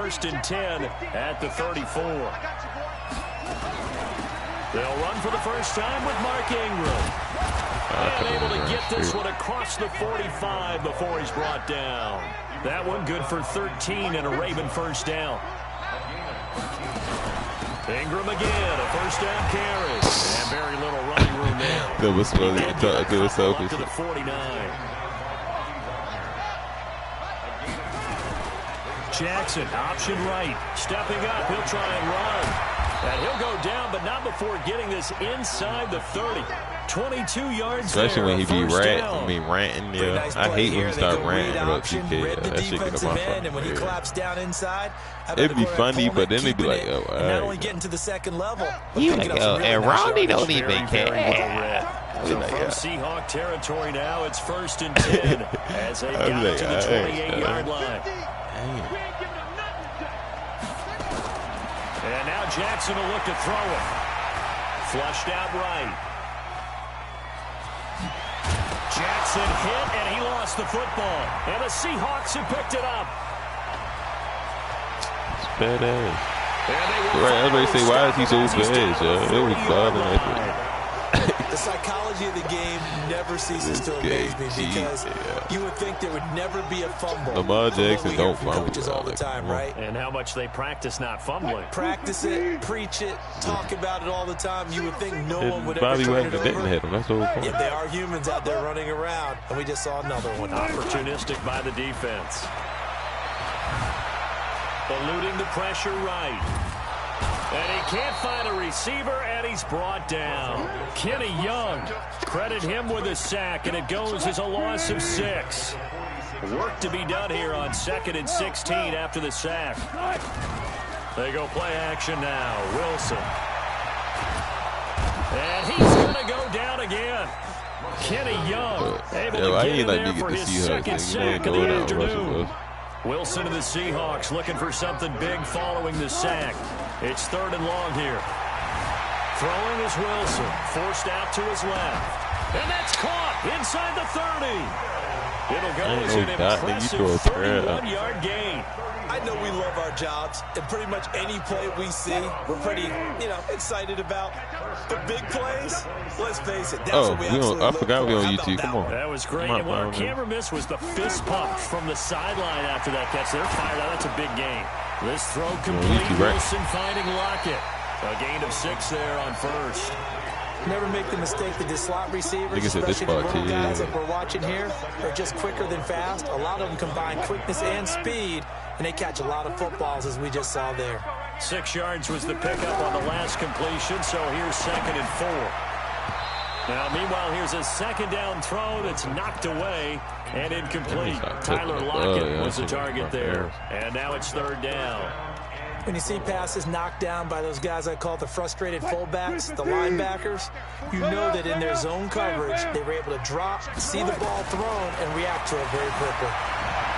first and 10 at the 34. They'll run for the first time with Mark Ingram. And able to get this one across the 45 before he's brought down. That one good for 13 and a Raven first down. Ingram again, a first down carry. And very little running room there. That was funny. That was selfish. To the 49. Jackson, option right. Stepping up, he'll try and run. And he'll go down, but not before getting this inside the 30. 22 yards. Especially there, when he be ranting. Yeah. Nice I hate when he start ranting about option, TK. read the That shit get on my defensive end, and when he phone. collapsed down inside, It'd be funny, but then they'd be like, oh, all and not right. only getting to the second level. You like, oh, and Rodney don't even care. So from Seahawk territory now, it's first and 10 as they got to the 28-yard line. And now Jackson will look to throw it. Flushed out right. Jackson hit, and he lost the football. And the Seahawks have picked it up. It's badass. Right, everybody say, why is he so bad, yo? It was bothering. The psychology of the game never ceases to amaze me because you would think there would never be a fumble. Lamar Jackson don't fumble all the time, right? And how much they practice not fumbling. Practice it, preach it, talk about it all the time. You would think no one would Bobby ever turn it Wagner didn't over. hit him. That's the whole point. Yet they are humans out there running around, and we just saw another one. Opportunistic by the defense. Eluding the pressure right. And he can't find a receiver, and he's brought down. Kenny Young, credit him with a sack, and it goes as a loss of 6. Work to be done here on 2nd and 16 after the sack. They go play action now. Wilson. And he's going to go down again. Kenny Young able to get in there for his second sack of the afternoon. Wilson to the Seahawks looking for something big following the sack. It's 3rd and long here. Throwing is Wilson. Forced out to his left. And that's caught inside the 30. It'll go as an impressive 31-yard gain. I know we love our jobs, and pretty much any play we see, we're pretty, excited about. The big plays, let's face it, that's what we absolutely I forgot we on YouTube. Come on. That was great. And what our camera missed was the fist pump from the sideline after that catch. They're fired out. That's a big gain. This throw complete. Wilson finding Lockett. A gain of 6 there on first. Never make the mistake that the slot receivers, especially the little guys that we're watching here, are just quicker than fast. A lot of them combine quickness and speed, and they catch a lot of footballs, as we just saw there. 6 yards was the pickup on the last completion, so here's 2nd and 4. Now, meanwhile, here's a 2nd down throw that's knocked away and incomplete. Tyler Lockett was the target there, and now it's 3rd down. When you see passes knocked down by those guys I call the frustrated fullbacks, the linebackers, you know that in their zone coverage, they were able to drop, see the ball thrown, and react to it very quickly.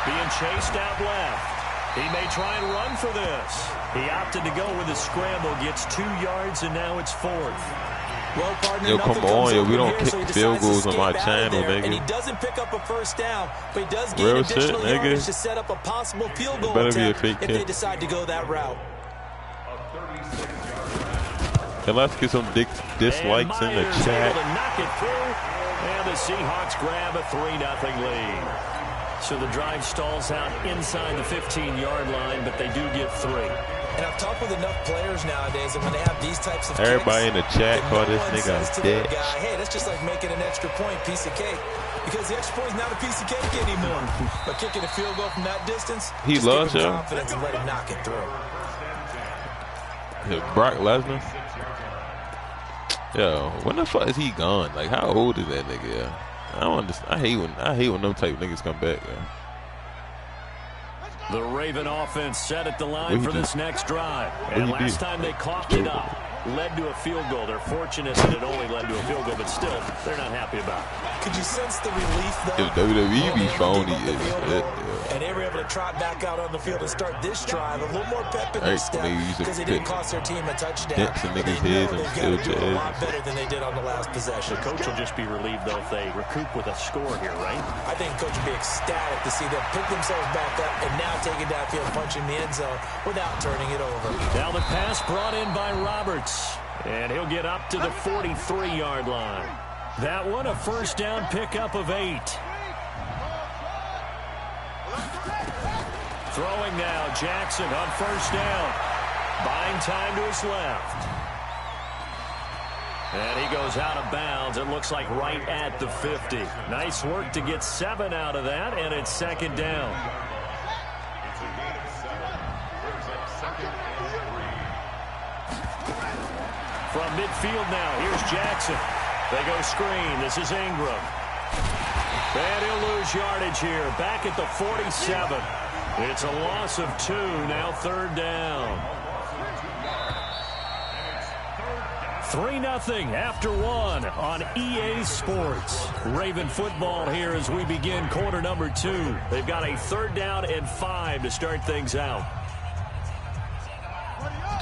Being chased out left. He may try and run for this. He opted to go with a scramble, gets 2 yards, and now it's 4th. Well, partner, yo, come on, yo, we don't kick so field goals on my channel, nigga. And he doesn't pick up a first down, but he does gain additional yardage to set up a possible field goal attempt if they decide to go that route. And let's get some dislikes in the chat. To knock it through, and the Seahawks grab a 3-0 lead. So the drive stalls out inside the 15-yard line, but they do get 3. And I've talked with enough players nowadays, and when they have these types of everybody kicks, in the chat call this nigga a bitch. Hey, that's just like making an extra point, piece of cake. Because the extra point is not a piece of cake anymore. But kicking a field goal from that distance, he loves you. Confidence and let him knock it through. Brock Lesnar. Yo, when the fuck is he gone? Like, how old is that nigga? Yeah? I don't understand. I hate when them type of niggas come back. Yeah. The Raven offense set at the line for this next drive. And last time they coughed it up. led to a field goal. They're fortunate that it only led to a field goal, but still, they're not happy about it. Could you sense the relief, though? If WWE be phony, and they were able to trot back out on the field and start this drive. A little more pep in their step because it didn't cost their team a touchdown. They know they've got to do a lot better than they did on the last possession. The coach will just be relieved, though, if they recoup with a score here, right? I think the coach will be ecstatic to see them pick themselves back up and now take it downfield, punching the end zone without turning it over. Now the pass brought in by Roberts, and he'll get up to the 43-yard line. That one a first down pickup of 8. Throwing now, Jackson on first down. Buying time to his left. And he goes out of bounds. It looks like right at the 50. Nice work to get 7 out of that, and it's second down. From midfield now, here's Jackson. They go screen. This is Ingram. And he'll lose yardage here. Back at the 47. It's a loss of 2. Now third down. 3-0 after 1 on EA Sports. Raven football here as we begin quarter number 2. They've got a third down and 5 to start things out.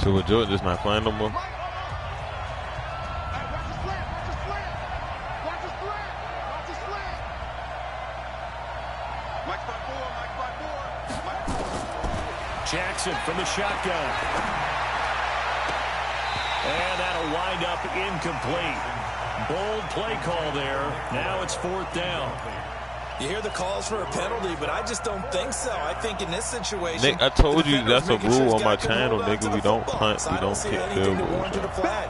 So with Jordan just not playing no more? Jackson from the shotgun. And that'll wind up incomplete. Bold play call there. Now it's fourth down. You hear the calls for a penalty, but I just don't think so. I think in this situation, Nick, I told you that's a rule on my channel, nigga. We don't punt, we don't kick field goals.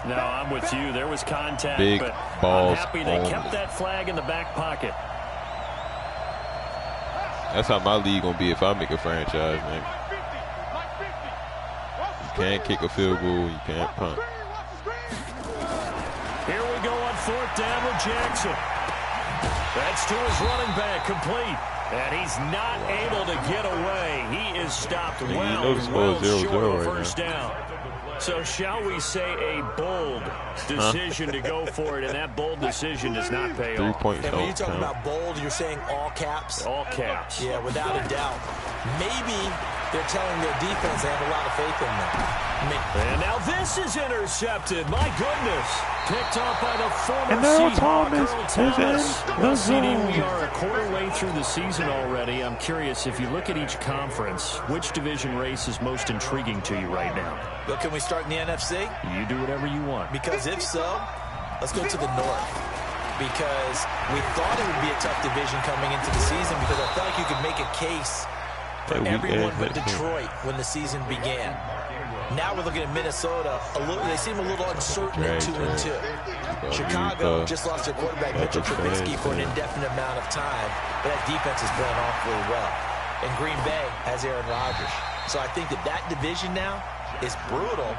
No, I'm with you. There was contact, big but balls I'm happy they kept that flag in the back pocket. That's how my league gonna be if I make a franchise, man. You can't kick a field goal, you can't punt. Here we go on fourth down with Jackson. That's to his running back, complete. And he's not able to get away. He is stopped well short of first down. So shall we say a bold decision to go for it, and that bold decision does not pay off. 3 points. And when you talk about bold, you're saying all caps? All caps. Yeah, without a doubt. Maybe they're telling their defense they have a lot of faith in them. And now this is intercepted. My goodness. Picked off by the former Seahawk, Earl Thomas. CD, we are a quarter way through the season already. I'm curious, if you look at each conference, which division race is most intriguing to you right now? But can we start in the NFC? You do whatever you want. Because if so, let's go to the North. Because we thought it would be a tough division coming into the season because I felt like you could make a case for everyone but Detroit when the season began. Now we're looking at Minnesota. They seem a little uncertain at 2-2. Chicago just lost their quarterback, Mitchell Trubisky, for an indefinite amount of time. But that defense is playing awfully well. And Green Bay has Aaron Rodgers. So I think that division now is brutal.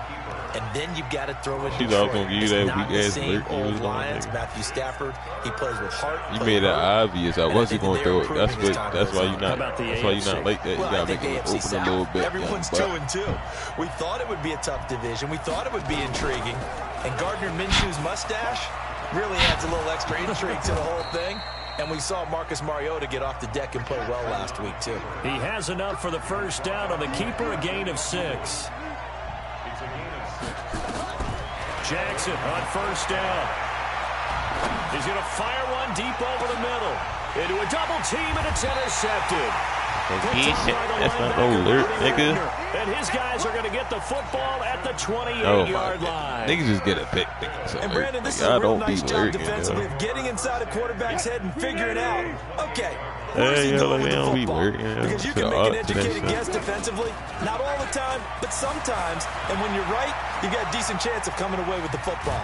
And then you've got to throw in Detroit. It's not the same old Lions. Matthew Stafford, he plays with heart. You made it obvious. I wasn't going to throw it. That's why you're not. That's why you're not like that. You got to make it open a little bit. Everyone's 2-2. We thought it would be a tough division. We thought it would be intriguing. And Gardner Minshew's mustache really adds a little extra intrigue to the whole thing. And we saw Marcus Mariota get off the deck and play well last week, too. He has enough for the first down on the keeper, a gain of 6. Jackson on first down. He's going to fire one deep over the middle. Into a double team, and it's intercepted. That's not no alert, nigga. And his guys are going to get the football at the 28-yard line. Niggas just get a pick. And Brandon, this is a real nice job defensively of getting inside a quarterback's head and figuring out, okay, where's he going with the football? Because you can make an educated guess defensively, not all the time, but sometimes. And when you're right, you've got a decent chance of coming away with the football.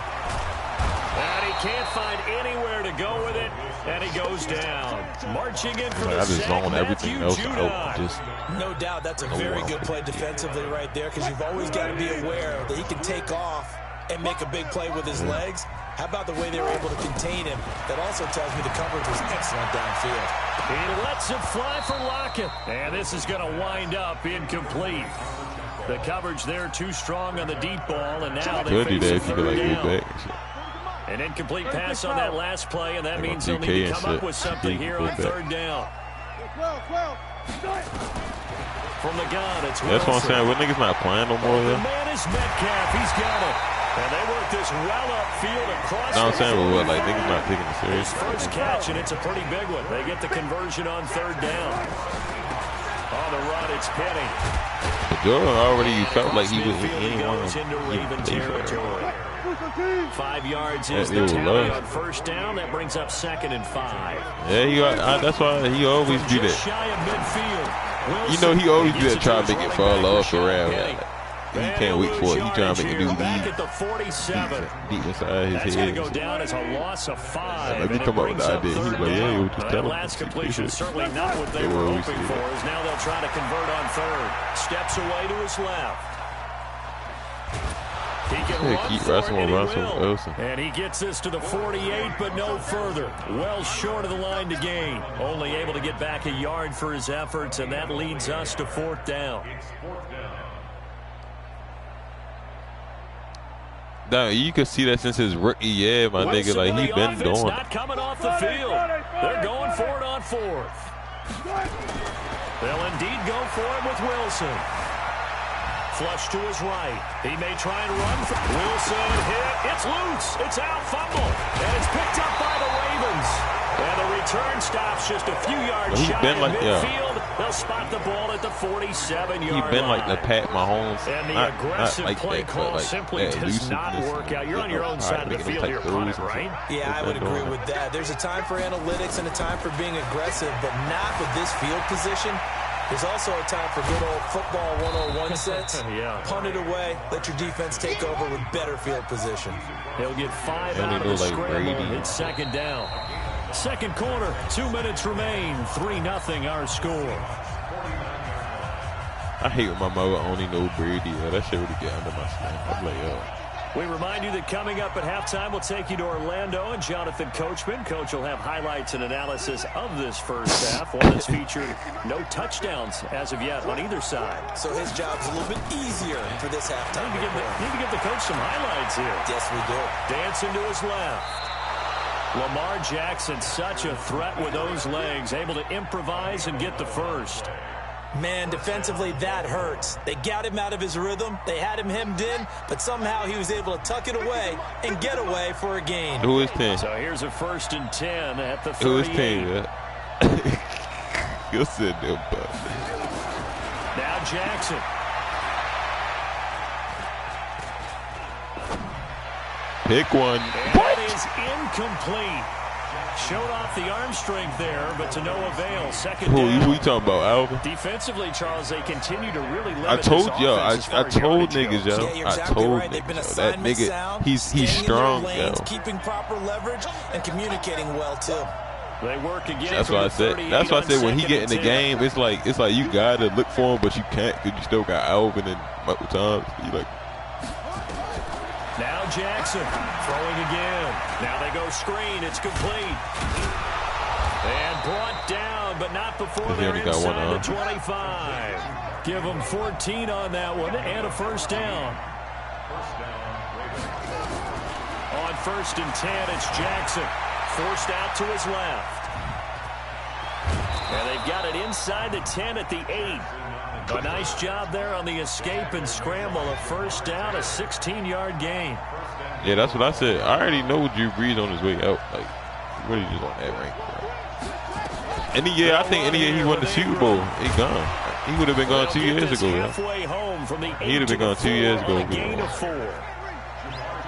And he can't find anywhere to go with it, and he goes down. Marching in for the sack, everything else out. No doubt that's a very good play defensively right there, because you've always got to be aware that he can take off and make a big play with his legs. How about the way they were able to contain him? That also tells me the coverage was excellent downfield. He lets it fly for Lockett, and this is going to wind up incomplete. The coverage there too strong on the deep ball, and now they could do that face if you could, like, third go down. back and shit. An incomplete pass on that last play, and that Like means on they'll need to DK come and up with shit. something here on Go back. third down. From the gun, it's That's what I'm Wilson. saying. What niggas not playing no more, The yo? man is Metcalf. He's got it. And they work this well upfield across. No, I'm the saying, but what, field. like, niggas not taking it His serious. first catch, and it's a pretty big one. They get the conversion on third down. On the run, it's Penny. But Jordan already felt like he was Midfield, he anyone. goes into Raven territory. 5 yards is Yeah, the it tally was. on first down. That brings up 2nd and 5. Yeah, that's why he always do Just that. shy of midfield. You know, he always do Wilson that, try to gets make it his fall running off back, around. Penny. He can't wait for it. He trying to make a new Back lead at the 47. deep inside his That's going head. to go down as a loss of 5. Let me and it come up with brings the up idea. He was third like, yeah, down. you were just That telling last me. completion certainly not what they They were were always hoping do for. that. As now they'll try to convert on third. Steps away to his left. He can Yeah, run keep for wrestling it, and with he Russell will. Wilson. And he gets this to the 48, but no further. Well short of the line to gain. Only able to get back a yard for his efforts, and that leads us to 4th down. Now, you can see that since his rookie year, my nigga, Wilson like, with he the been offense, doing not coming off the field. They're going for it on 4th. They'll indeed go for it with Wilson. Flush to his right. He may try and run. Wilson hit. It's loose. It's out. Fumble. And it's picked up by the Ravens. And the return stops just a few yards He's shy been of like- midfield. They'll spot the ball at the 47-yard line. He been like the Pat Mahomes. And the not aggressive like play that, call but like simply that does not elusiveness work out. You're on and, your own side of the making them field take here, throws punt it, and shit. right? Yeah, I He's would been agree doing with that. There's a time for analytics and a time for being aggressive, but not with this field position. There's also a time for good old football 101 sense. Yeah. Punt it away. Let your defense take over with better field position. He'll get 5 And out they of the know, like, scramble. Brady. It's 2nd down. Second quarter, 2 minutes remain. 3-0 our score. I hate when my mother only know Brady. That shit really get under my skin. I'm like, yo. We remind you that coming up at halftime, we'll take you to Orlando and Jonathan Coachman. Coach will have highlights and analysis of this first half. One that's featured no touchdowns as of yet on either side. So his job's a little bit easier for this halftime. Need to give the coach some highlights here. Yes, we do. Dancing to his left. Lamar Jackson, such a threat with those legs, able to improvise and get the first. Man, defensively, that hurts. They got him out of his rhythm. They had him hemmed in, but somehow he was able to tuck it away and get away for a gain. Who is 10? So here's a 1st and 10 at the 38. Who is 10, yeah? You'll sit there, bud. Now Jackson. Pick one. And that is incomplete. Showed off the arm strength there, but to no avail. Second Who down. you talking about, Alvin? Defensively, Charles, they continue to really limit I told this yo, offense as I far as told yardage niggas, goes. yo. Yeah, you're I exactly told right. They've been niggas, yo. That assignment nigga, sound, he's staying in their strong, yo. lanes, keeping proper leverage, and communicating well, too. They work again. That's from why I the said. 38 That's why I on said when he 2nd get in and the 10. game, it's like you gotta look for him, but you can't because you still got Alvin and Michael Thomas. You like. Now Jackson throwing again. Now they go screen. It's complete. And brought down, but not before He they're only got one inside the arm. 25. Give them 14 on that one and a first down. On 1st and 10, it's Jackson. Forced out to his left. And they've got it inside the 10 at the 8. A nice job there on the escape and scramble. A first down, a 16-yard gain. Yeah, that's what I said. I already know Drew Brees on his way out. Like, really just on that rank, bro. Any year, I think any year he won the Super Bowl, he gone. He would have been gone 2 years ago. Halfway home from the He'd have been gone 2 years ago. A gain of 4.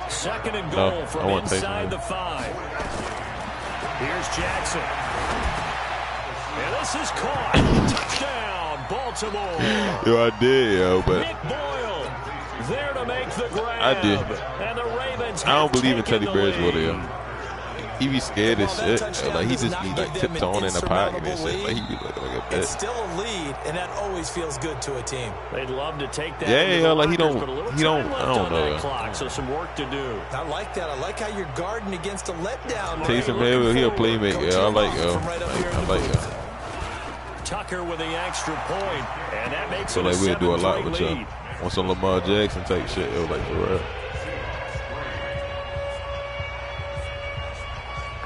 2nd and goal No, from I want inside Taysom the 5. Here's Jackson. And this is caught. Touchdown, Baltimore. Yo, I did, yo, but Nick Boyle there to make the grab. I did. And the Ravens I don't have believe in taken Teddy the Bridgewater, lead. yo. He be scared as shit. Like, he just be like tiptoeing in the pocket and shit. Like, he be like a It's bitch. still a lead, and that always feels good to a team. They'd love to take that. Yeah, into yeah, the like, he lockers, don't- but a little he don't- time I left don't on know, that yeah. clock, so some work to do. I like that. I like how you're guarding against a letdown. Taysom Looking Hill, he a forward. playmaker. Yeah, I like, yo. From right up here in I the like, booth. yo. Tucker with the extra point, and that makes So it a like we'll do a lot 7-3 with y'all. lead. On some Lamar Jackson type shit, yo, like for real.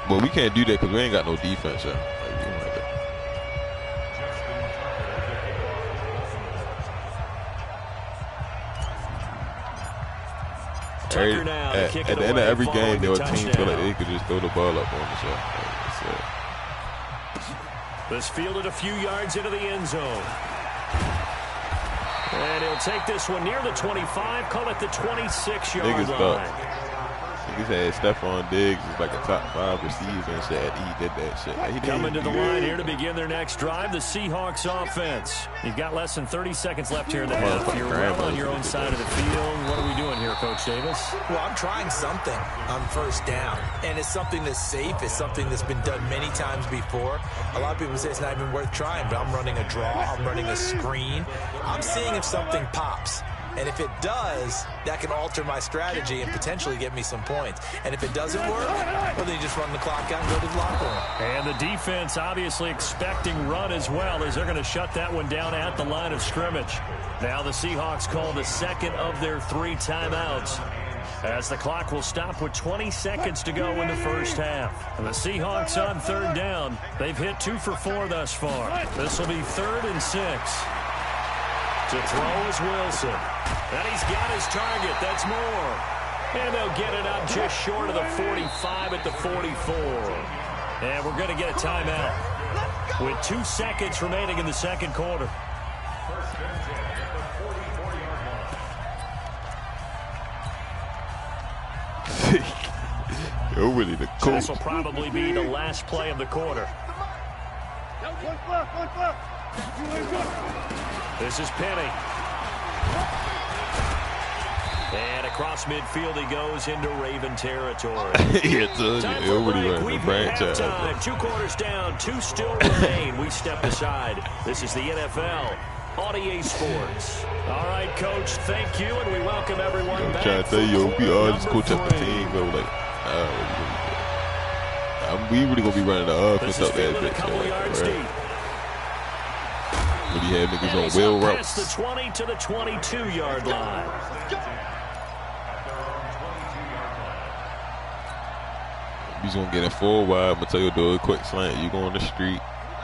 But we can't do that because we ain't got no defense, yo. Like, we don't like that. At the end of every game, your team feel like they could just throw the ball up on us, yo. Like, this fielded a few yards into the end zone. And he'll take this one near the 25, call it the 26-yard line. Niggas had Stephon Diggs is like a top 5 receiver and shit. He did that shit. He coming to the line here to begin their next drive, the Seahawks offense. You've got less than 30 seconds left here in the half. You're well on your own side of the field. What are we doing here, Coach Davis? Well, I'm trying something on first down. And it's something that's safe. It's something that's been done many times before. A lot of people say it's not even worth trying, but I'm running a draw. I'm running a screen. I'm seeing if something pops. And if it does, that can alter my strategy and potentially get me some points. And if it doesn't work, well, then you just run the clock out and go to the locker room. And the defense obviously expecting run as well, as they're going to shut that one down at the line of scrimmage. Now the Seahawks call the second of their 3 timeouts, as the clock will stop with 20 seconds to go in the first half. And the Seahawks on third down. They've hit 2 for 4 thus far. This will be 3rd and 6. To throw is Wilson. And he's got his target. That's Moore. And they'll get it up just short of the 45 at the 44. And we're going to get a timeout with 2 seconds remaining in the second quarter. Yo, really the coach. This will probably be the last play of the quarter. This is Penny. And across midfield he goes into Raven territory. Yeah, We've halftime. 2 quarters down, 2 still remain. We step aside. This is the NFL on EA Sports. All right, Coach, thank you, and we welcome everyone back. I'm trying to tell you, we all just coach up the team, bro. Like, we really gonna be running the offense up there. Really had niggas on wheel routes. The 20 to the 22-yard line. He's gonna get it full wide. Mateo do a quick slant. You go on the street.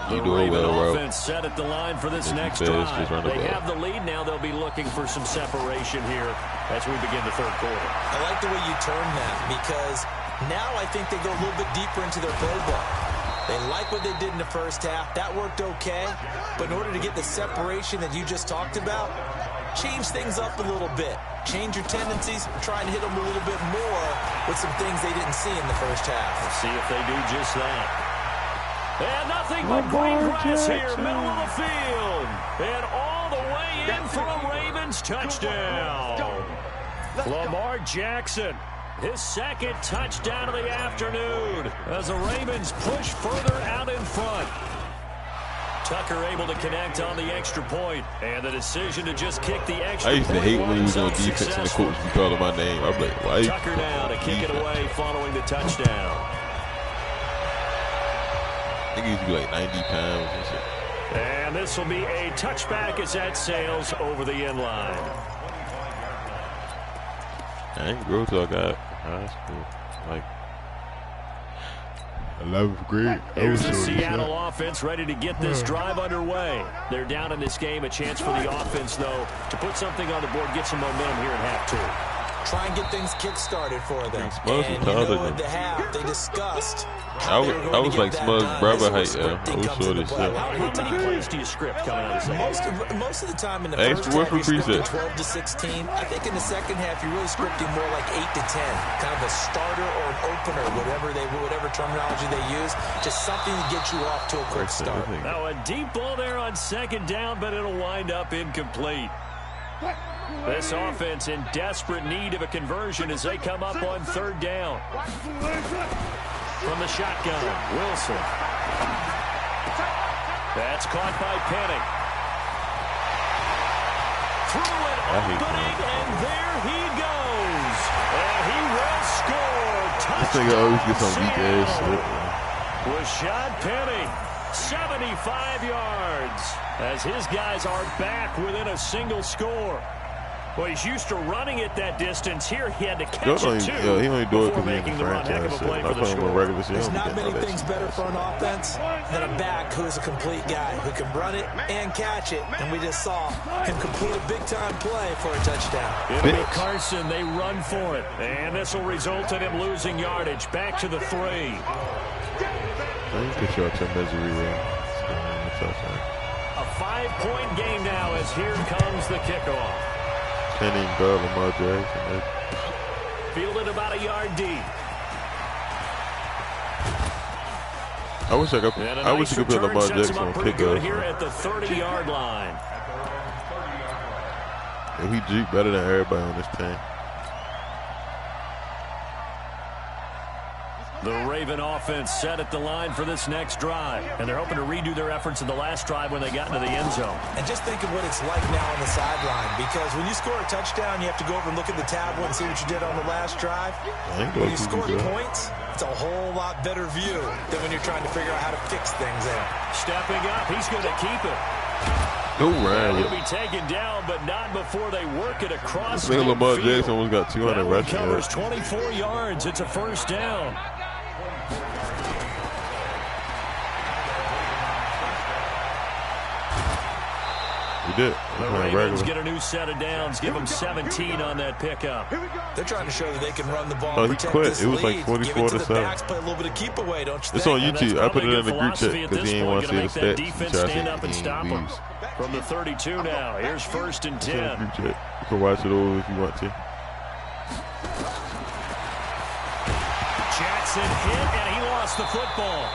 You do a well route. Offense set at the line for this next drive. They have the lead now. They'll be looking for some separation here as we begin the third quarter. I like the way you turn that, because now I think they go a little bit deeper into their playbook. They like what they did in the first half. That worked okay. But in order to get the separation that you just talked about, change things up a little bit. Change your tendencies. Try and hit them a little bit more with some things they didn't see in the first half. Let's see if they do just that. And nothing but green grass here, middle of the field. And all the way in for a Ravens touchdown. Lamar Jackson. His second touchdown of the afternoon as the Ravens push further out in front. Tucker able to connect on the extra point, and the decision to just kick the extra point. I used to hate when he was on defense and the coach be calling my name. I'm like, why? Tucker now to kick it away following the touchdown. I think he used to be like 90 pounds and shit. And this will be a touchback as that sails over the end line. I ain't grow till I got high school. Like 11th grade. Here's the Seattle offense ready to get this drive underway. They're down in this game. A chance for the offense, though, to put something on the board, get some momentum here in half 2. Try and get things kick-started for them. And you know, at the half, they discussed I was like Smug's brother height, I was short as shit. How many plays do you script coming out of the second? Most of the time in the first half, you're scripting 12 to 16. I think in the second half, you're really scripting more like 8 to 10. Kind of a starter or an opener, whatever terminology they use. Just something to get you off to a quick start. Now a deep ball there on second down, but it'll wind up incomplete. This offense in desperate need of a conversion as they come up on third down. From the shotgun, Wilson. That's caught by Penny. Through an opening, and there he goes. And he will score. This nigga always gets on weak ass shit. Rashad Penny, 75 yards, as his guys are back within a single score. Well, he's used to running it that distance. Here he had to catch it, too. Yeah, he only do it because he's in the franchise. I play him on regular season. There's not many things better for an offense than a back who is a complete guy who can run it and catch it. And we just saw him complete a big-time play for a touchdown. It'll be Carson. They run for it. And this will result in him losing yardage. Back to the 3. You can show up to misery. A 5-point game now as here comes the kickoff. Can't even guard Lamar Jackson. Fielded about a yard deep. I wish I could put Lamar Jackson on kickoff. Here at the 30-yard line. Yeah, he Jeep better than everybody on this team. The Raven offense set at the line for this next drive. And they're hoping to redo their efforts in the last drive when they got into the end zone. And just think of what it's like now on the sideline. Because when you score a touchdown, you have to go over and look at the tablet and see what you did on the last drive. When you score points, it's a whole lot better view than when you're trying to figure out how to fix things there. Stepping up, he's going to keep it. No right. He'll be taken down, but not before they work it across. I think Lamar Jackson almost got 200 rushing yards. Covers 24 yards. It's a first down. He did. The Ravens get a new set of downs. Give them 17 on that pickup. They're trying to show that they can run the ball. Oh, he quit. It was like 44-7. Play a little bit of keep away, don't you think? It's on YouTube. I put it in the group chat because he didn't want to see the stats. Defense stand up and stop him. From the 32 now. Here's 1st and 10. You can watch it over if you want to. Jackson hit, and he lost the football.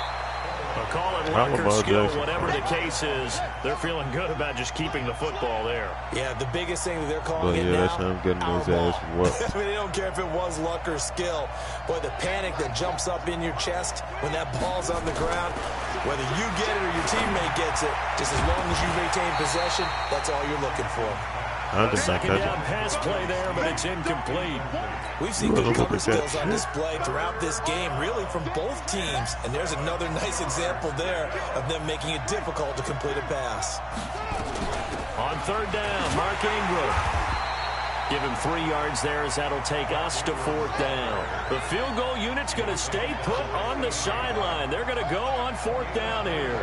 They'll call it luck or skill, whatever the case is. They're feeling good about just keeping the football there. Yeah, the biggest thing that they're calling it now, that's him getting his ass whooped. I mean, they don't care if it was luck or skill. Boy, the panic that jumps up in your chest when that ball's on the ground, whether you get it or your teammate gets it, just as long as you retain possession, that's all you're looking for. Second down pass play there, but it's incomplete. We've seen good cover skills on display throughout this game, really from both teams. And there's another nice example there of them making it difficult to complete a pass. On 3rd down, Mark Ingram. Give him 3 yards there as that'll take us to 4th down. The field goal unit's going to stay put on the sideline. They're going to go on 4th down here.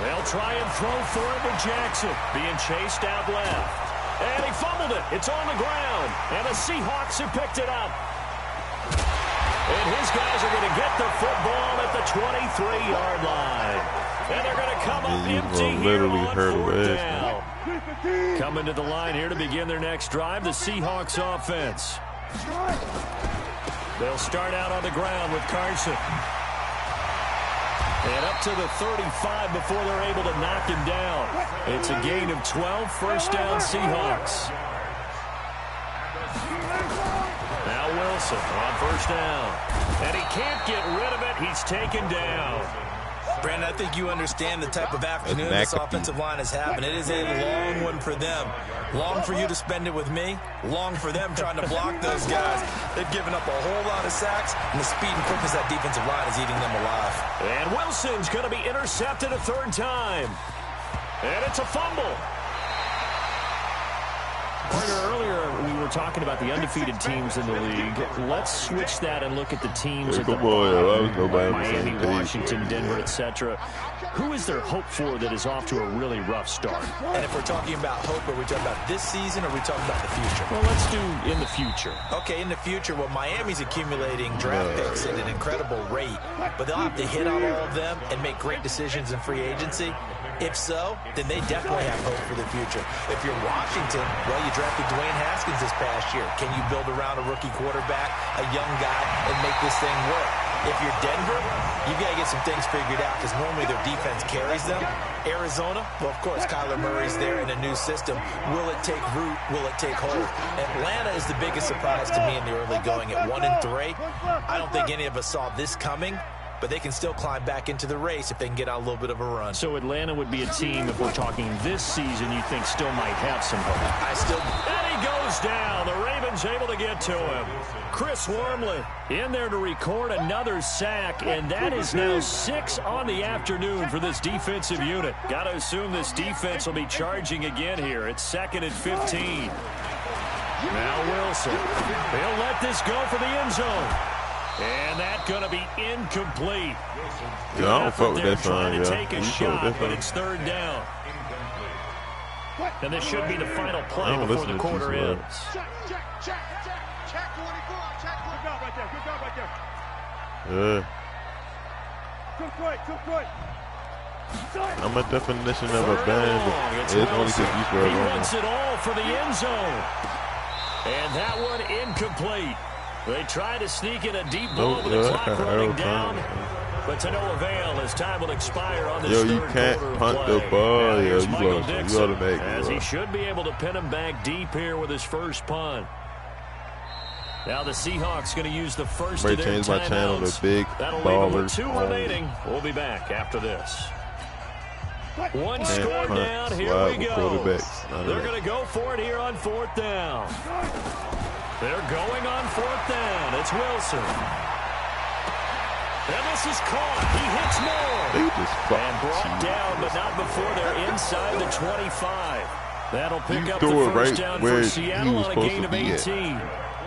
They'll try and throw for it with Jackson. Being chased out left. And he fumbled it. It's on the ground. And the Seahawks have picked it up. And his guys are going to get the football at the 23-yard line. And they're going to come up empty here on 4th down. Coming to the line here to begin their next drive, the Seahawks offense. They'll start out on the ground with Carson. And up to the 35 before they're able to knock him down. It's a gain of 12, 1st down Seahawks. Now Wilson on 1st down. And he can't get rid of it. He's taken down. Brandon, I think you understand the type of afternoon this offensive line is having. It is a long one for them. Long for you to spend it with me. Long for them trying to block those guys. They've given up a whole lot of sacks, and the speed and quickness of that defensive line is eating them alive. And Wilson's going to be intercepted a 3rd time. And it's a fumble. Earlier, we were talking about the undefeated teams in the league. Let's switch that and look at the teams at the bottom. Miami, Washington, Denver, etc. Who is there hope for that is off to a really rough start? And if we're talking about hope, are we talking about this season or are we talking about the future? Well, let's do in the future. Okay, in the future, well, Miami's accumulating draft picks at an incredible rate, but they'll have to hit on all of them and make great decisions in free agency. If so, then they definitely have hope for the future. If you're Washington, well, you drafted Dwayne Haskins this past year. Can you build around a rookie quarterback, a young guy, and make this thing work? If you're Denver, you've got to get some things figured out because normally their defense carries them. Arizona, well, of course, Kyler Murray's there in a new system. Will it take root? Will it take hold? Atlanta is the biggest surprise to me in the early going at 1-3. I don't think any of us saw this coming. but they can still climb back into the race if they can get on a little bit of a run. So Atlanta would be a team, if we're talking this season, you think still might have some hope. And he goes down. The Ravens able to get to him. Chris Wormley in there to record another sack, and that is now 6 on the afternoon for this defensive unit. Got to assume this defense will be charging again here. It's 2nd and 15. Now Wilson. He'll let this go for the end zone. And that's going to be incomplete. Yeah, I don't fuck with that sign, yeah. Take a shot, but it's 3rd down. And this should be the final play before the quarter ends. Check 24. Check. Good job right there. Good job right Yeah. there. Too quick. I'm a definition of a band. It's only because you swear he wants it all for the end zone. And that one incomplete. They try to sneak in a deep ball with the clock running down. But to no avail as time will expire on this third quarter. You can't punt the ball. You ought to make it. As he should be able to pin him back deep here with his first punt. Now the Seahawks going to use the first of their timeouts. My channel to big That'll leave them with 2 remaining. We'll be back after this. One score down. Here we go. They're going to go for it here on 4th down. They're going on 4th down. It's Wilson. And this is caught. He hits more. And brought down, but not before they're inside the 25. That'll pick up the first down for Seattle on a gain of 18.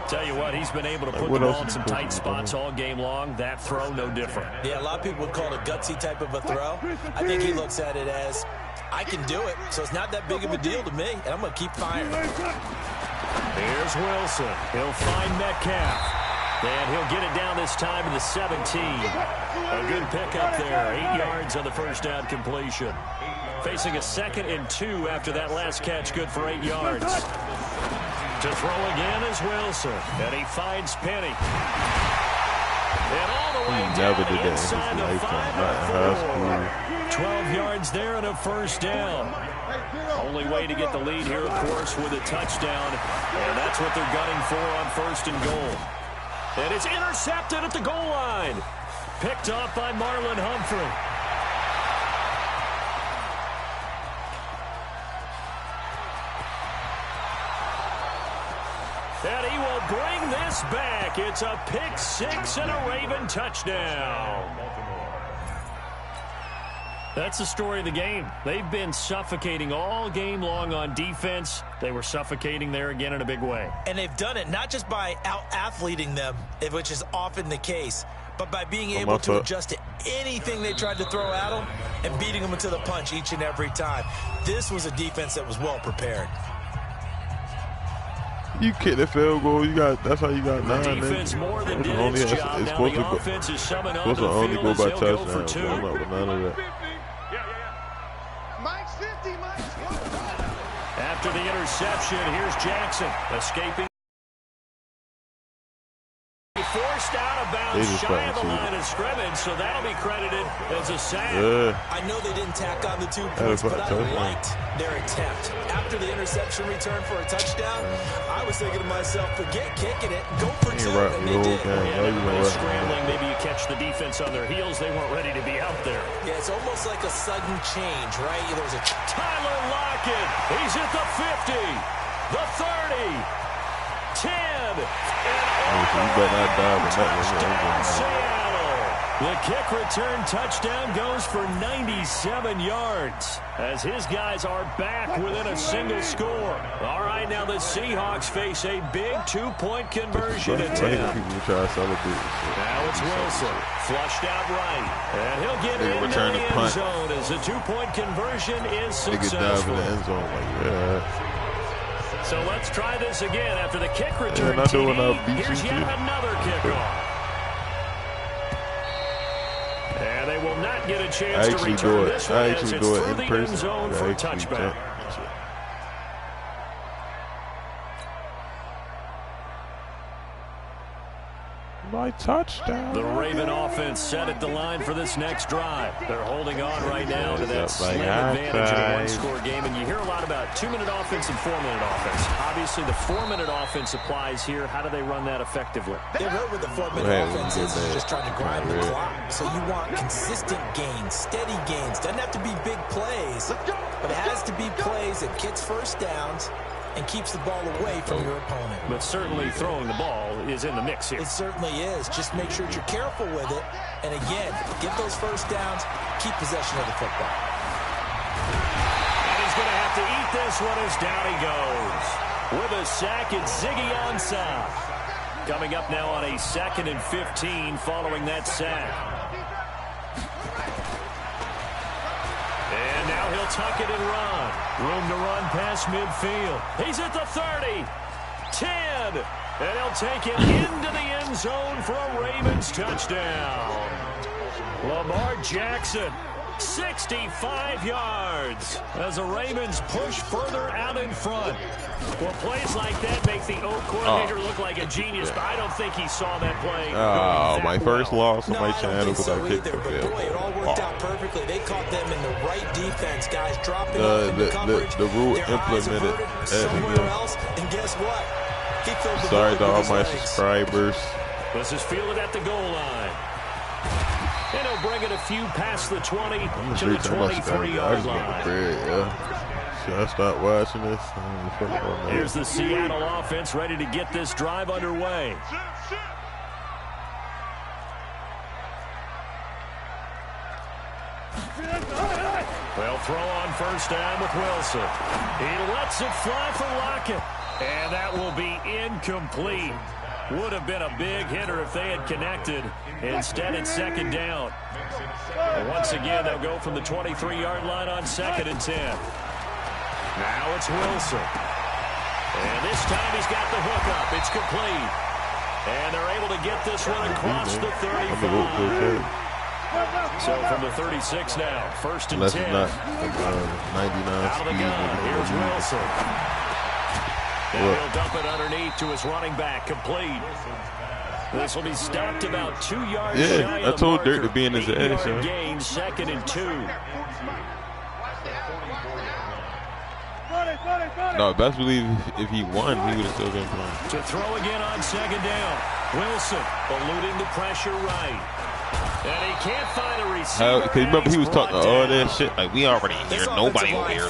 Tell you what, he's been able to put the ball in some tight spots all game long. That throw, no different. Yeah, a lot of people would call it a gutsy type of a throw. I think he looks at it as, I can do it, so it's not that big of a deal to me, and I'm going to keep firing. Here's Wilson. He'll find Metcalf. And he'll get it down this time to the 17. A good pickup there. 8 yards on the first down completion. Facing a 2nd and 2 after that last catch. Good for 8 yards. To throw again is Wilson. And he finds Penny. And all the way down inside the 5-4. 12 yards there and a first down. Only way to get the lead here, of course, with a touchdown. And that's what they're gunning for on 1st and goal. And it's intercepted at the goal line. Picked off by Marlon Humphrey. And he will bring this back. It's a pick 6 and a Raven touchdown. That's the story of the game. They've been suffocating all game long on defense. They were suffocating there again in a big way. And they've done it not just by out-athleting them, which is often the case, but by being able to adjust to anything they tried to throw at them and beating them into the punch each and every time. This was a defense that was well prepared. You kick the field goal, that's how you got 9. Defense more than did its job. Now the offense is summing up the only field go as by he'll go for touchdown. 2. I'm not with none of that. After the interception, here's Jackson escaping. Forced out of bounds shy of the line of scrimmage, so that'll be credited as a sack. I know they didn't tack on the 2 points, but I liked their attempt. After the interception return for a touchdown, I was thinking to myself, forget kicking it, go for 2, and they did. Scrambling, maybe you catch the defense on their heels. They weren't ready to be out there. Yeah, it's almost like a sudden change, right? There was a Tyler Lockett. He's at the 50, the 30. 10, and touchdown Seattle. The kick return touchdown goes for 97 yards as his guys are back within a single score. All right, now the Seahawks face a big 2-point conversion attempt. Now it's Wilson, flushed out right, and he'll get into the end zone as the 2-point conversion is successful. So let's try this again after the kick return. Here's yet another kickoff. And they will not get a chance to return this one as it's through the end zone for a touchback. My touchdown. The Raven offense set at the line for this next drive. They're holding on right now to that slim advantage in a one-score game. And you hear a lot about 2-minute offense and 4-minute offense. Obviously, the 4-minute offense applies here. How do they run that effectively? They're hurt with the 4-minute offense is just trying to grind the clock. So you want consistent gains, steady gains. Doesn't have to be big plays, but it has to be plays that gets first downs and keeps the ball away from your opponent. But certainly throwing the ball is in the mix here. It certainly is. Just make sure that you're careful with it. And again, get those first downs, keep possession of the football. And he's going to have to eat this one as down he goes. With a sack, it's Ziggy Ansah. Coming up now on a 2nd and 15 following that sack. And now he'll tuck it and run. Room to run past midfield. He's at the 30. 10. And he'll take it into the end zone for a Ravens touchdown. Lamar Jackson, 65 yards as the Ravens push further out in front. Well, plays like that make the O coordinator look like a genius, but I don't think he saw that play. Oh, my first loss on my channel because I kicked the field. Boy, it all worked out perfectly. They caught them in the right defense, guys, dropping off in the coverage. The rule implemented somewhere else, and guess what? He filled the sorry to all my subscribers. This is fielded at the goal line. And he'll bring it a few past the 20 to the 23-yard line. Should I stop watching this? Here's the Seattle offense ready to get this drive underway. They'll throw on first down with Wilson. He lets it fly for Lockett. And that will be incomplete. Would have been a big hitter if they had connected. Instead, it's 2nd down. And once again, they'll go from the 23-yard line on 2nd and 10. Now it's Wilson. And this time he's got the hook up. It's complete. And they're able to get this one across the 35. So from the 36 now, 1st and 10. Not 99 out of the gun. Here's Wilson. And he'll dump it underneath to his running back, complete. This will be stopped about 2 yards shy I told Dirk to be in his edge. Gain, 2nd and 2. No, best believe if he won, he would have still been playing. To throw again on 2nd down. Wilson eluding the pressure right. And he can't find a receiver. Because remember, he was talking all that shit. Like, we already here. Nobody over here.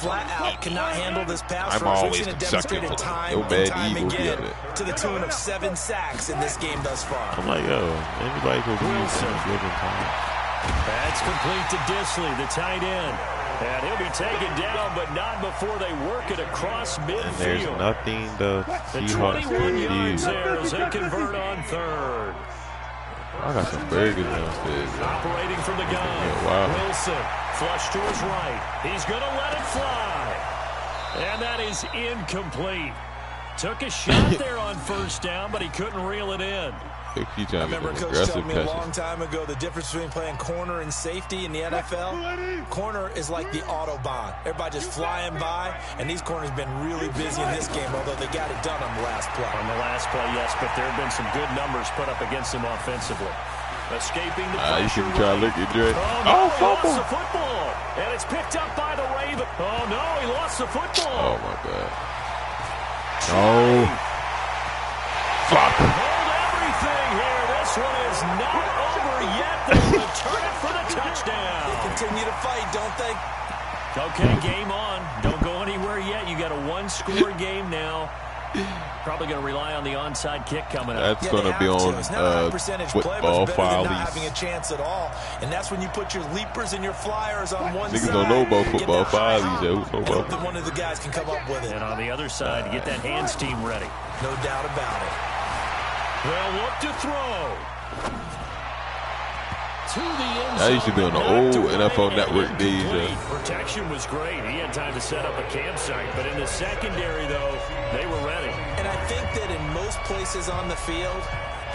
Cannot handle this pass. I'm always consecutive. No bad Eagles get it. To the tune of 7 sacks in this game thus far. I'm like, yo, anybody could do this. That's complete to Disley, the tight end. And he'll be taken down, but not before they work it across midfield. And there's nothing the Seahawks can yards there as they convert on 3rd. I got some burgers downstairs. Operating from the gun. Yeah, wow. Wilson, flush to his right. He's going to let it fly. And that is incomplete. Took a shot there on 1st down, but he couldn't reel it in. I remember Coach told me a long time ago the difference between playing corner and safety in the NFL. Corner is like the Autobahn. Everybody just flying by, and these corners have been really busy in this game, although they got it done on the last play. On the last play, yes, but there have been some good numbers put up against them offensively. Escaping the pressure. You should try to look at Dre. Oh, he lost the football. And it's picked up by the Raven. Oh, no, he lost the football. Oh, my God. Oh. Fuck. Here. This one is not over yet. They return it for the touchdown. They continue to fight, don't they? Okay, game on. Don't go anywhere yet. You got a 1-score game now. Probably going to rely on the onside kick coming up. That's going to be on football follies. Not having a chance at all. And that's when you put your leapers and your flyers on one side. Niggas don't know about football follies. Hope that one of the guys can come up with it. And on the other side, get that hands team ready. No doubt about it. They'll look to throw. To the end zone. I used to be on the old NFL Network days. Protection was great. He had time to set up a campsite. But in the secondary, though, they were ready. And I think that in most places on the field,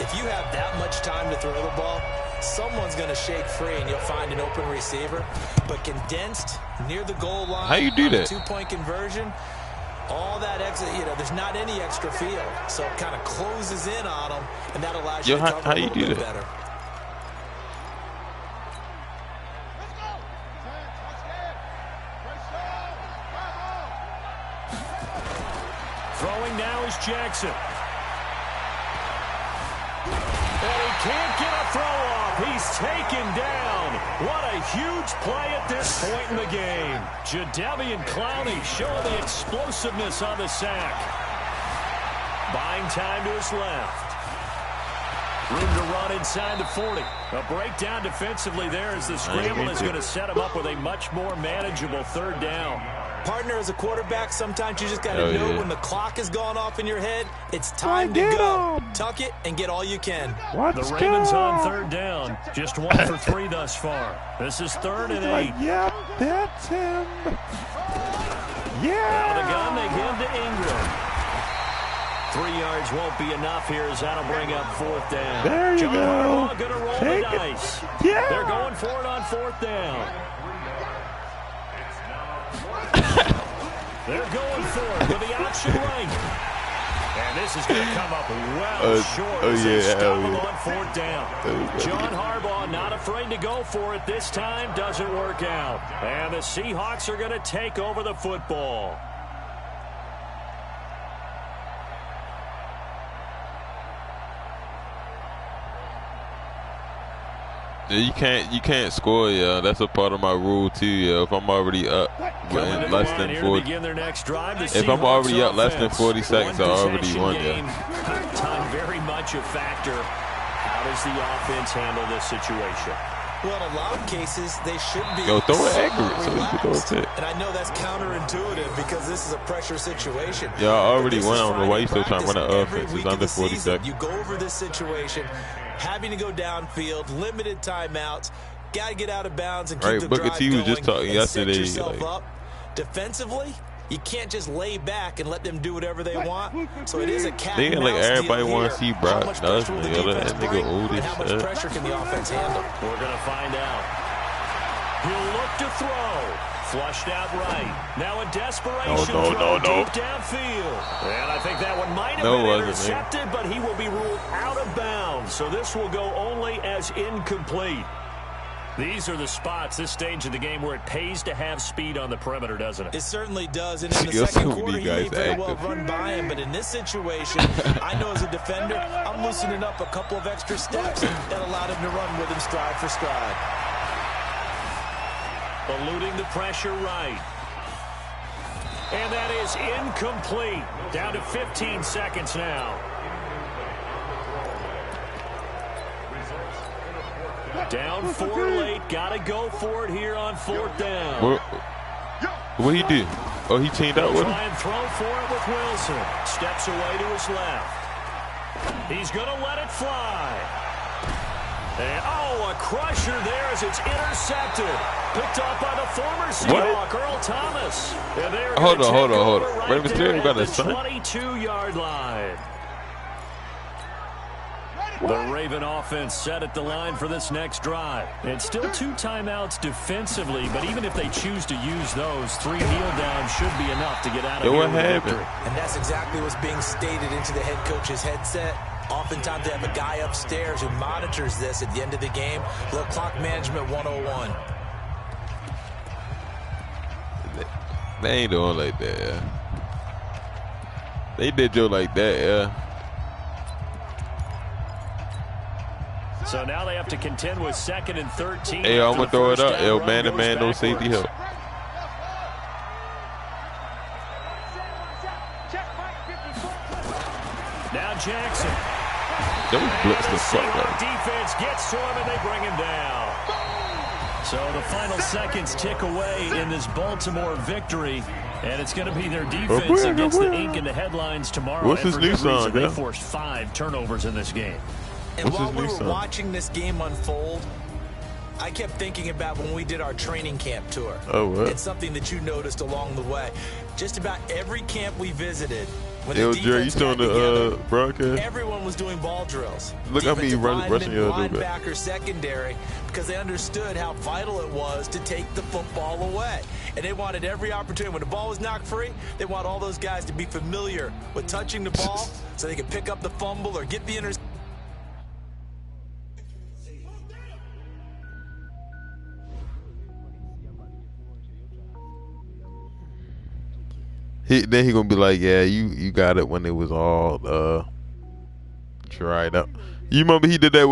if you have that much time to throw the ball, someone's going to shake free and you'll find an open receiver. But condensed near the goal line, how you do that? 2-point conversion. All that extra, there's not any extra field, so it kind of closes in on them, and that allows you to cover how a you little do bit that? better. Throwing now is Jackson. And he can't get a throw off. He's taken down. What a huge play at this point in the game. Jadeveon Clowney showing the explosiveness on the sack. Buying time to his left. Room to run inside the 40. A breakdown defensively there as the scramble is going to set him up with a much more manageable third down. Partner, as a quarterback, sometimes you just got to know when the clock has gone off in your head, it's time to go. Tuck it and get all you can. The Ravens on third down. Just 1 for 3 thus far. This is 3rd and 8. Yep, that's him. Yeah. Out of the gun, they give to Ingram. 3 yards won't be enough here as that'll bring up 4th down. There you John go. Harbaugh going to roll the dice. Yeah. They're going for it on 4th down. They're going for it with the option right. And this is going to come up well short as they stop him on 4th down. John Harbaugh not afraid to go for it this time. Doesn't work out. And the Seahawks are going to take over the football. Yeah, you can't score, yeah. That's a part of my rule too, yeah. If I'm already up in less than 40, if I'm already up less than 40 seconds, I already won, yeah. Time very much a factor. How does the offense handle this situation? Well, in a lot of cases, they should be. Go throw it accurate so you can throw it fit. And I know that's counterintuitive because this is a pressure situation. Yeah, I already won. I don't know why you still trying to run an offense. It's under 40 seconds. You go over this situation, having to go downfield, limited timeouts, got to get out of bounds and keep the drive going. Was just talking yesterday. Up. Defensively, you can't just lay back and let them do whatever they want. So it is a cat and mouse deal everybody want to see Brock Dustin. How much pressure can the offense handle? We're going to find out. He'll look to throw. Flushed out right. Now a desperation throw deep downfield. And I think that one might have been intercepted, but he will be ruled out of bounds. So this will go only as incomplete. These are the spots, this stage of the game, where it pays to have speed on the perimeter, doesn't it? It certainly does. And in the second quarter, he may very well run by him. But in this situation, I know as a defender, I'm loosening up a couple of extra steps that allowed him to run with him stride for stride. Eluding the pressure right. And that is incomplete. Down to 15 seconds now. Down 4 late. Got to go for it here on 4th down. What he do? Oh, he teamed up with him? Try and throw for it with Wilson. Steps away to his left. He's going to let it fly. And, a crusher there as it's intercepted. Picked off by the former Seahawk, Earl Thomas. Hold on. Ray Mysterio got a son. 22-yard line. The Raven offense set at the line for this next drive. It's still 2 timeouts defensively, but even if they choose to use those, 3 kneel downs should be enough to get out of here with victory. And that's exactly what's being stated into the head coach's headset. Oftentimes they have a guy upstairs who monitors this at the end of the game. Little clock management 101. They ain't doing like that, yeah. They did Joe like that, yeah. So now they have to contend with 2nd and 13. Hey, I'm going to throw it up. Yo, man-to-man, no safety help. Now Jackson. Those blitz the fuck up. Defense gets to him and they bring him down. So the final seconds tick away in this Baltimore victory. And it's going to be their defense that gets the ink in the headlines tomorrow. What's his new song, They forced 5 turnovers in this game. And while we were watching this game unfold, I kept thinking about when we did our training camp tour. Oh, what? It's something that you noticed along the way. Just about every camp we visited, Yo, Jerry, you still on the broadcast? Everyone was doing ball drills. Look at me rushing your linebacker secondary because they understood how vital it was to take the football away. And they wanted every opportunity. When the ball was knocked free, they want all those guys to be familiar with touching the ball so they could pick up the fumble or get the interception. Then he gonna be like, yeah, you got it when it was all dried up. You remember he did that with